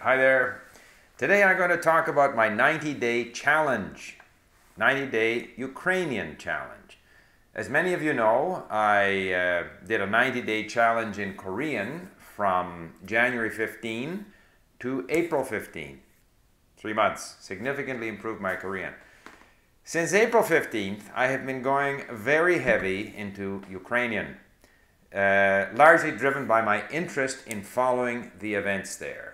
Hi there. Today I'm going to talk about my 90-day challenge, 90-day Ukrainian challenge. As many of you know, I did a 90-day challenge in Korean from January 15 to April 15. 3 months. Significantly improved my Korean. Since April 15th, I have been going very heavy into Ukrainian, largely driven by my interest in following the events there.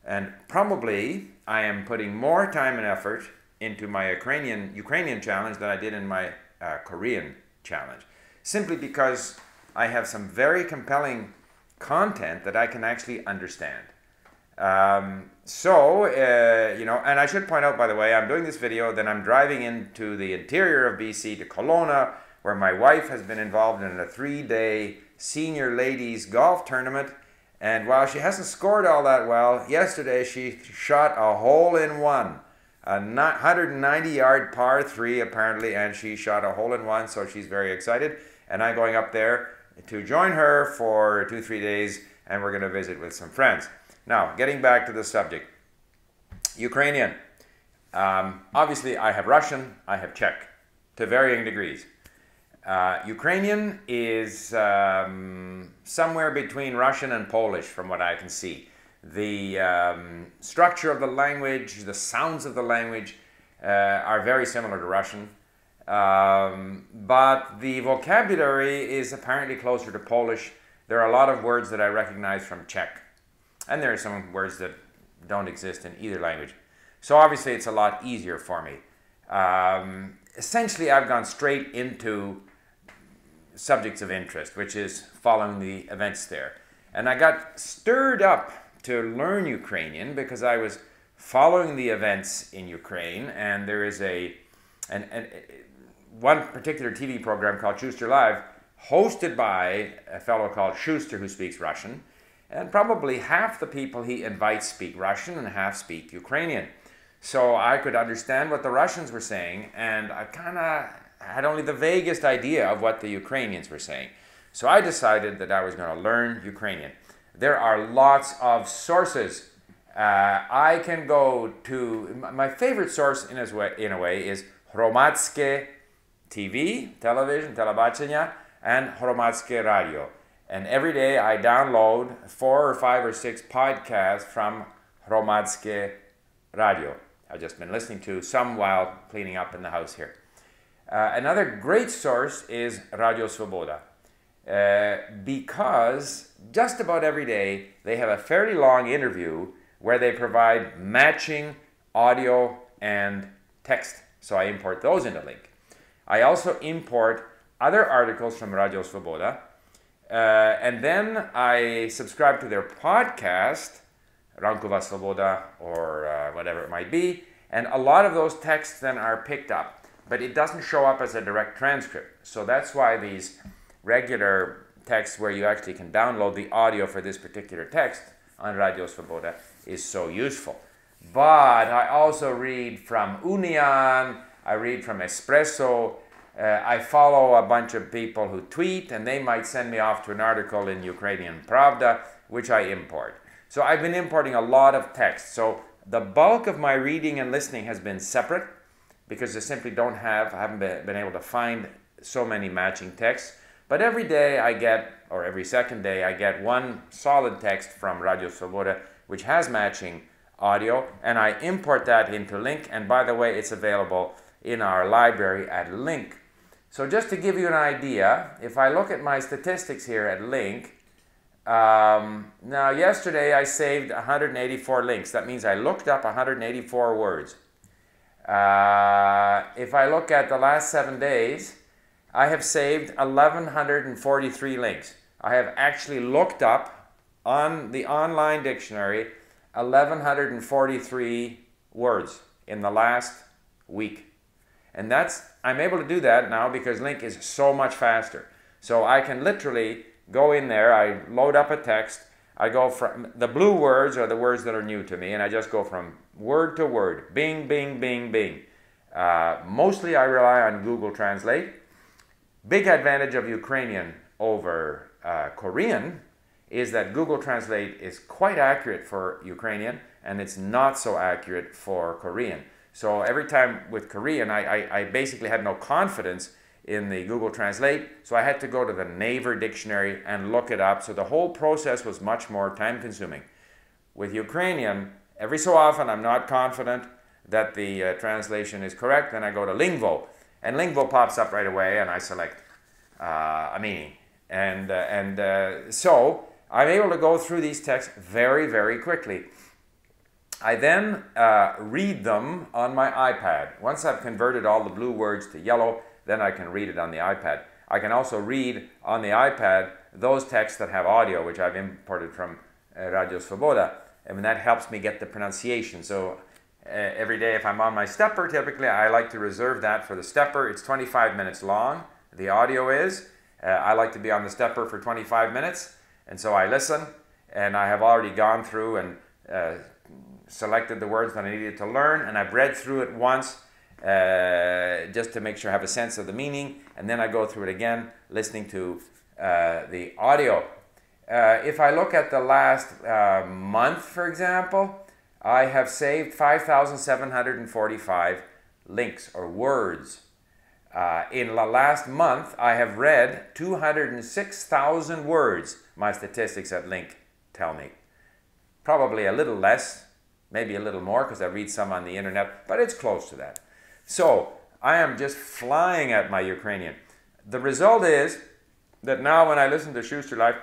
And probably I am putting more time and effort into my Ukrainian challenge than I did in my Korean challenge, simply because I have some very compelling content that I can actually understand. And I should point out, by the way, I'm doing this video, then I'm driving into the interior of BC to Kelowna, where my wife has been involved in a 3-day senior ladies golf tournament. And while she hasn't scored all that well, yesterday she shot a hole-in-one, a 190-yard par 3 apparently, and she shot a hole-in-one, so she's very excited. And I'm going up there to join her for 2-3 days, and we're going to visit with some friends. Now, getting back to the subject, Ukrainian. Obviously, I have Russian, I have Czech, to varying degrees. Ukrainian is somewhere between Russian and Polish, from what I can see. The structure of the language, the sounds of the language are very similar to Russian. But the vocabulary is apparently closer to Polish. There are a lot of words that I recognize from Czech. And there are some words that don't exist in either language. So obviously it's a lot easier for me. Essentially, I've gone straight into subjects of interest, which is following the events there. And I got stirred up to learn Ukrainian because I was following the events in Ukraine, and there is one particular TV program called Schuster Live, hosted by a fellow called Schuster who speaks Russian, and probably half the people he invites speak Russian and half speak Ukrainian. So I could understand what the Russians were saying, and I kind of had only the vaguest idea of what the Ukrainians were saying. So I decided that I was going to learn Ukrainian. There are lots of sources. I can go to, my favorite source in a way is Hromadske TV, television, telebachenia, and Hromadske radio. And every day I download 4 or 5 or 6 podcasts from Hromadske radio. I've just been listening to some while cleaning up in the house here. Another great source is Radio Svoboda, because just about every day they have a fairly long interview where they provide matching audio and text. So I import those into Link. I also import other articles from Radio Svoboda, and then I subscribe to their podcast, Rankova Svoboda, or whatever it might be, and a lot of those texts then are picked up. But it doesn't show up as a direct transcript. So that's why these regular texts where you actually can download the audio for this particular text on Radio Svoboda is so useful. But I also read from Union, I read from Espresso, I follow a bunch of people who tweet, and they might send me off to an article in Ukrainian Pravda, which I import. So I've been importing a lot of text. So the bulk of my reading and listening has been separate, because I simply I haven't been able to find so many matching texts. But every day I get, or every second day, I get one solid text from Radio Svoboda, which has matching audio, and I import that into Link. And by the way, it's available in our library at Link. So just to give you an idea, if I look at my statistics here at Link, now yesterday I saved 184 links. That means I looked up 184 words. If I look at the last 7 days, I have saved 1,143 links. I have actually looked up on the online dictionary 1,143 words in the last week. And I'm able to do that now because Link is so much faster. So I can literally go in there, I load up a text, I go from, the blue words are the words that are new to me, and I just go from word to word, bing, bing, bing, bing. Mostly I rely on Google Translate. Big advantage of Ukrainian over Korean is that Google Translate is quite accurate for Ukrainian and it's not so accurate for Korean. So every time with Korean, I basically had no confidence in the Google Translate, so I had to go to the Naver dictionary and look it up. So the whole process was much more time consuming. With Ukrainian, every so often I'm not confident that the translation is correct, then I go to Lingvo, and Lingvo pops up right away and I select a meaning. So I'm able to go through these texts very, very quickly. I then read them on my iPad. Once I've converted all the blue words to yellow, then I can read it on the iPad. I can also read on the iPad those texts that have audio, which I've imported from Radio Svoboda, and that helps me get the pronunciation. So every day if I'm on my stepper, typically I like to reserve that for the stepper. It's 25 minutes long, the audio is. I like to be on the stepper for 25 minutes, and so I listen, and I have already gone through and selected the words that I needed to learn, and I've read through it once just to make sure I have a sense of the meaning, and then I go through it again, listening to the audio. If I look at the last month, for example, I have saved 5,745 links or words. In the last month, I have read 206,000 words, my statistics at Link tell me. Probably a little less, maybe a little more because I read some on the internet, but it's close to that. So I am just flying at my Ukrainian. The result is that now when I listen to Schuster Live,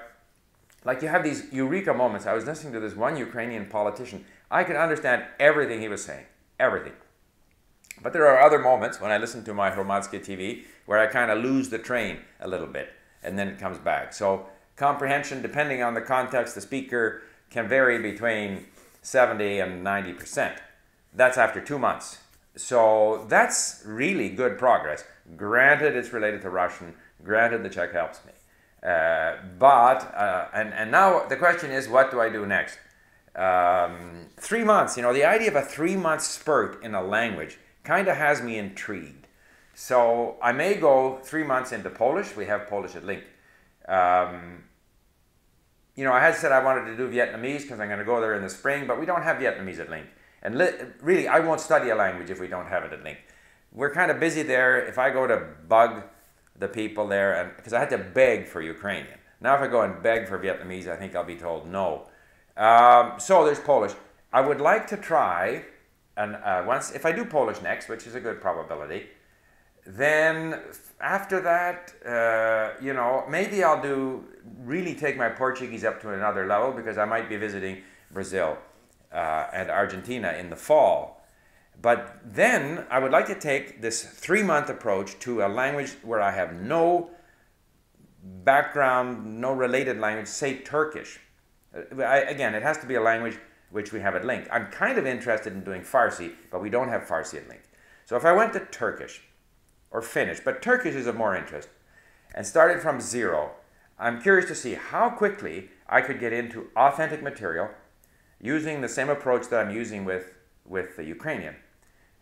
like you have these eureka moments. I was listening to this one Ukrainian politician. I could understand everything he was saying, everything. But there are other moments when I listen to my Hromadske TV where I kind of lose the train a little bit and then it comes back. So comprehension, depending on the context, the speaker can vary between 70 and 90%. That's after 2 months. So that's really good progress. Granted, it's related to Russian. Granted, the Czech helps me. And now the question is, what do I do next? 3 months, you know, the idea of a 3-month spurt in a language kind of has me intrigued. So I may go 3 months into Polish. We have Polish at Link. You know, I had said I wanted to do Vietnamese because I'm going to go there in the spring, but we don't have Vietnamese at Link. And really, I won't study a language if we don't have it at Link. We're kind of busy there. If I go to bug the people there, and because I had to beg for Ukrainian. Now if I go and beg for Vietnamese, I think I'll be told no. So there's Polish. I would like to try, and if I do Polish next, which is a good probability, then after that, you know, maybe I'll really take my Portuguese up to another level because I might be visiting Brazil and Argentina in the fall. But then I would like to take this 3-month approach to a language where I have no background, no related language, say Turkish. Again, it has to be a language which we have at Link. I'm kind of interested in doing Farsi, but we don't have Farsi at Link. So if I went to Turkish or Finnish, but Turkish is of more interest, and started from zero, I'm curious to see how quickly I could get into authentic material using the same approach that I'm using with the Ukrainian.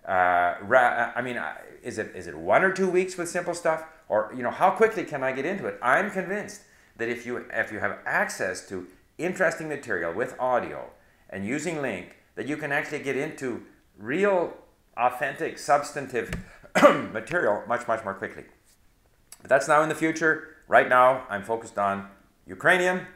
I mean, is it 1 or 2 weeks with simple stuff, or you know, how quickly can I get into it? I'm convinced that if you have access to interesting material with audio and using Link, that you can actually get into real, authentic, substantive material much more quickly. But that's now in the future. Right now, I'm focused on Ukrainian.